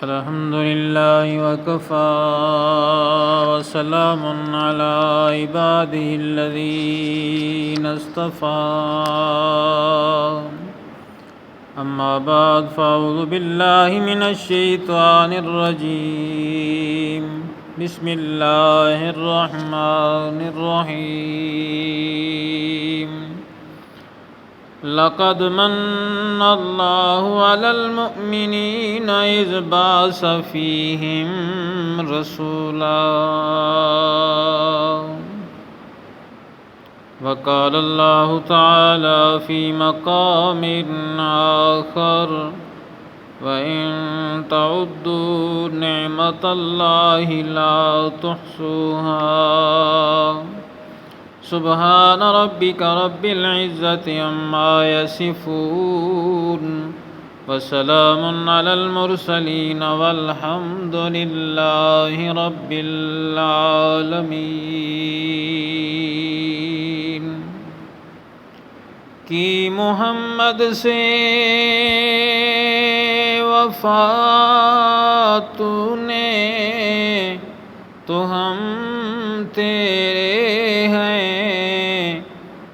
الحمد لله وكفى وسلام على عباده الذين اصطفى أما بعد فأعوذ بالله من الشيطان الرجيم بسم الله الرحمن الرحيم لقد من الله على المؤمنين إذ بعث فيهم رسولا وقال الله تعالى في مقام آخر وإن تعدوا نعمة الله لا تحصوها سبحان ربك رب العزة عما يصفون وسلام على المرسلين والحمد لله رب العالمين کی محمد سے وفا تو نے تو ہم تیرے ہیں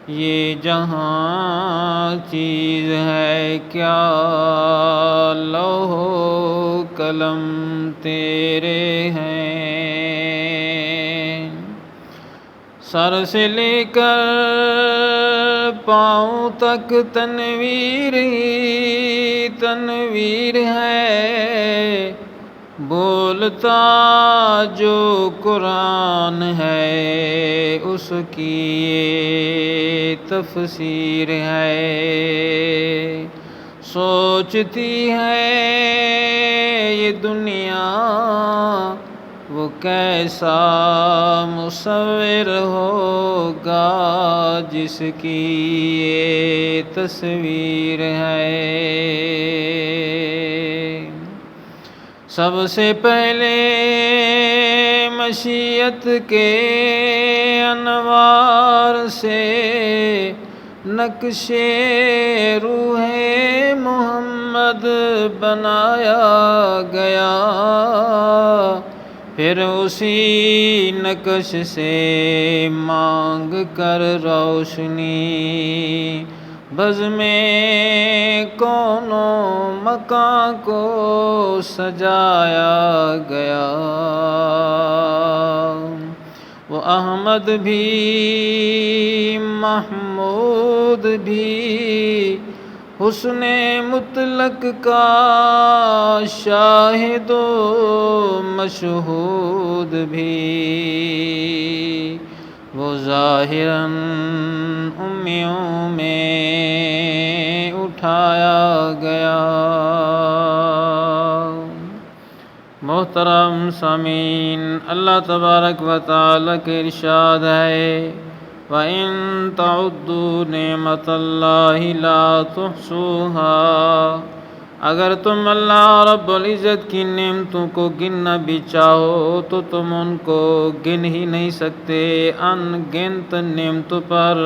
یہ جہاں چیز ہے کیا لوح و قلم تیرے ہیں سر سے لے کر پاؤں تک تنویر ہی تنویر ہے بولتا جو قرآن ہے اس کی یہ تفسیر ہے سوچتی ہے یہ دنیا وہ کیسا مصور ہوگا جس کی یہ تصویر ہے سب سے پہلے مشیت کے انوار سے نقش روح محمد بنایا گیا پھر اسی نقش سے مانگ کر روشنی بزم کون و مکان کو سجایا گیا وہ احمد بھی محمود بھی حسن مطلق کا شاہد و مشہود بھی وہ ظاہراً امیوں میں اٹھایا گیا محترم سامعین اللہ تبارک و تعالیٰ کے ارشاد ہے وَإِن تَعُدُّوا نِعْمَةَ اللَّهِ لَا تُحْصُوهَا اگر تم اللہ رب العزت کی نعمتوں کو گننا بھی چاہو تو تم ان کو گن ہی نہیں سکتے ان گنت نعمتوں پر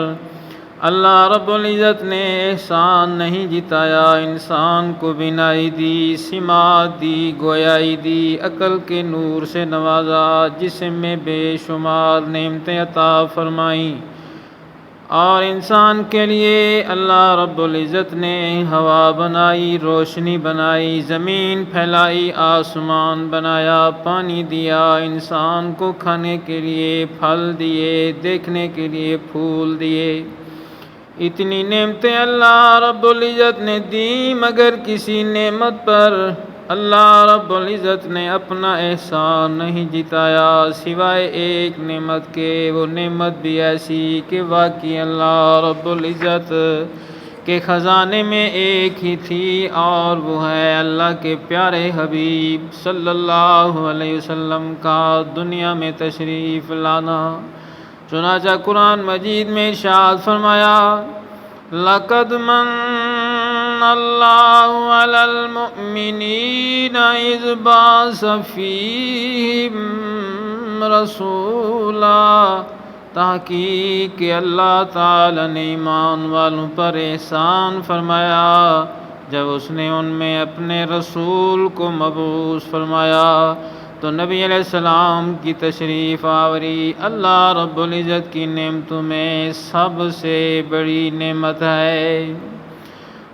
اللہ رب العزت نے احسان نہیں جتایا انسان کو بینائی دی سماعت دی گویائی دی عقل کے نور سے نوازا جسم میں بے شمار نعمتیں عطا فرمائیں اور انسان کے لیے اللہ رب العزت نے ہوا بنائی روشنی بنائی زمین پھیلائی آسمان بنایا پانی دیا انسان کو کھانے کے لیے پھل دیے دیکھنے کے لیے پھول دیے اتنی نعمتیں اللہ رب العزت نے دی مگر کسی نعمت پر اللہ رب العزت نے اپنا احسان نہیں جتایا سوائے ایک نعمت کے وہ نعمت بھی ایسی کہ واقعی اللہ رب العزت کے خزانے میں ایک ہی تھی اور وہ ہے اللہ کے پیارے حبیب صلی اللہ علیہ وسلم کا دنیا میں تشریف لانا چنانچہ قرآن مجید میں ارشاد فرمایا لقد من اللہ علی المؤمنین اذ بعث فیہم رسولا تحقیق کہ اللہ تعالی نے ایمان والوں پر احسان فرمایا جب اس نے ان میں اپنے رسول کو مبعوث فرمایا تو نبی علیہ السلام کی تشریف آوری اللہ رب العزت کی نعمتوں میں سب سے بڑی نعمت ہے۔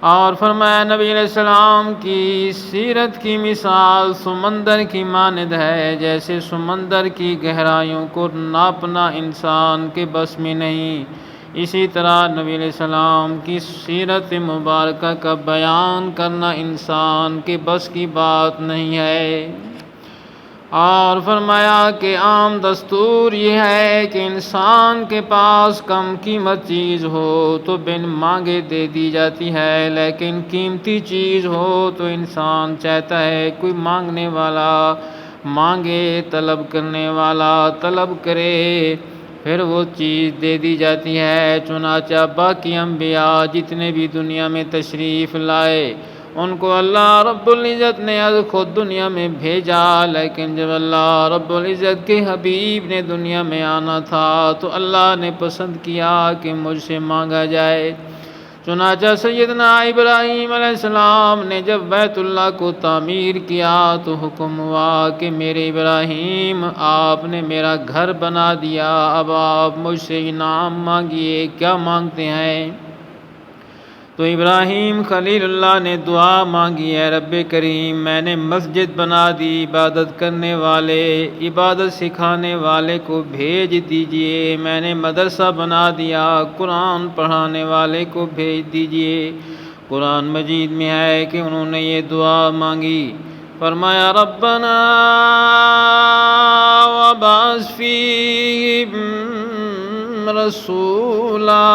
اور فرمایا نبی علیہ السلام کی سیرت کی مثال سمندر کی مانند ہے، جیسے سمندر کی گہرائیوں کو ناپنا انسان کے بس میں نہیں، اسی طرح نبی علیہ السلام کی سیرت مبارکہ کا بیان کرنا انسان کے بس کی بات نہیں ہے۔ اور فرمایا کہ عام دستور یہ ہے کہ انسان کے پاس کم قیمت چیز ہو تو بن مانگے دے دی جاتی ہے، لیکن قیمتی چیز ہو تو انسان چاہتا ہے کوئی مانگنے والا مانگے، طلب کرنے والا طلب کرے، پھر وہ چیز دے دی جاتی ہے۔ چنانچہ باقی انبیاء جتنے بھی دنیا میں تشریف لائے ان کو اللہ رب العزت نے خود دنیا میں بھیجا، لیکن جب اللہ رب العزت کے حبیب نے دنیا میں آنا تھا تو اللہ نے پسند کیا کہ مجھ سے مانگا جائے۔ چنانچہ سیدنا ابراہیم علیہ السلام نے جب بیت اللہ کو تعمیر کیا تو حکم ہوا کہ میرے ابراہیم آپ نے میرا گھر بنا دیا، اب آپ مجھ سے انعام مانگیے، کیا مانگتے ہیں؟ تو ابراہیم خلیل اللہ نے دعا مانگی، اے رب کریم میں نے مسجد بنا دی، عبادت کرنے والے عبادت سکھانے والے کو بھیج دیجئے، میں نے مدرسہ بنا دیا، قرآن پڑھانے والے کو بھیج دیجئے۔ قرآن مجید میں ہے کہ انہوں نے یہ دعا مانگی، فرمایا ربنا وابعث فیہم رسولا،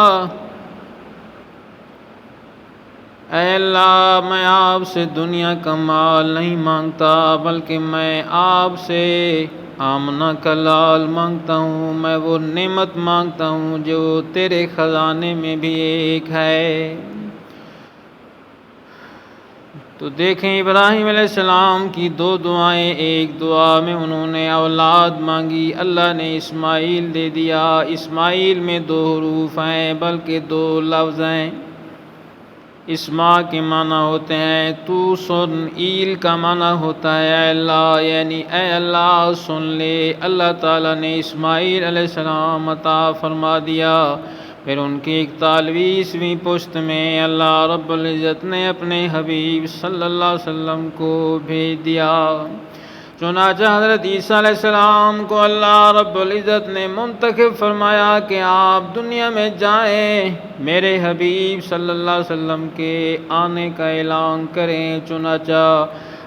اے اللہ میں آپ سے دنیا کا مال نہیں مانگتا، بلکہ میں آپ سے آمنہ کا لال مانگتا ہوں، میں وہ نعمت مانگتا ہوں جو تیرے خزانے میں بھی ایک ہے۔ تو دیکھیں ابراہیم علیہ السلام کی دو دعائیں، ایک دعا میں انہوں نے اولاد مانگی، اللہ نے اسماعیل دے دیا۔ اسماعیل میں دو حروف ہیں بلکہ دو لفظ ہیں۔ اسما کے معنی ہوتے ہیں تو سن، ایل کا معنی ہوتا ہے اے اللہ، یعنی اے اللہ سن لے۔ اللہ تعالیٰ نے اسماعیل علیہ السلام عطا فرما دیا، پھر ان کی 41ویں پشت میں اللہ رب العزت نے اپنے حبیب صلی اللہ علیہ وسلم کو بھیج دیا۔ چنانچہ حضرت عیسیٰ علیہ السلام کو اللہ رب العزت نے منتخب فرمایا کہ آپ دنیا میں جائیں، میرے حبیب صلی اللہ علیہ وسلم کے آنے کا اعلان کریں۔ چنانچہ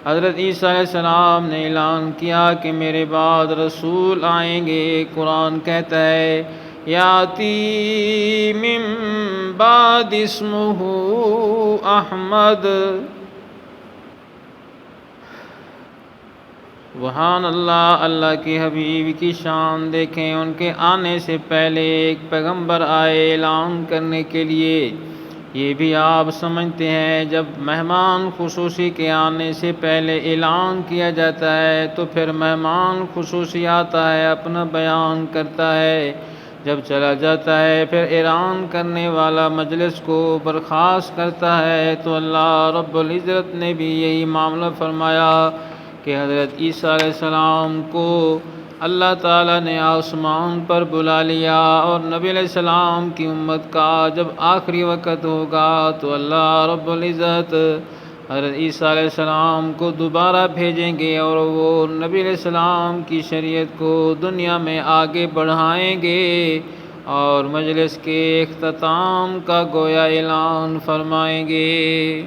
حضرت عیسیٰ علیہ السلام نے اعلان کیا کہ میرے بعد رسول آئیں گے۔ قرآن کہتا ہے یاتی من بعد اسمہ احمد، سبحان اللہ، اللہ کے حبیب کی شان دیکھیں، ان کے آنے سے پہلے ایک پیغمبر آئے اعلان کرنے کے لیے۔ یہ بھی آپ سمجھتے ہیں جب مہمان خصوصی کے آنے سے پہلے اعلان کیا جاتا ہے تو پھر مہمان خصوصی آتا ہے، اپنا بیان کرتا ہے، جب چلا جاتا ہے پھر اعلان کرنے والا مجلس کو برخاست کرتا ہے۔ تو اللہ رب العزت نے بھی یہی معاملہ فرمایا کہ حضرت عیسیٰ علیہ السلام کو اللہ تعالیٰ نے آسمان پر بلا لیا، اور نبی علیہ السلام کی امت کا جب آخری وقت ہوگا تو اللہ رب العزت حضرت عیسیٰ علیہ السلام کو دوبارہ بھیجیں گے، اور وہ نبی علیہ السلام کی شریعت کو دنیا میں آگے بڑھائیں گے اور مجلس کے اختتام کا گویا اعلان فرمائیں گے۔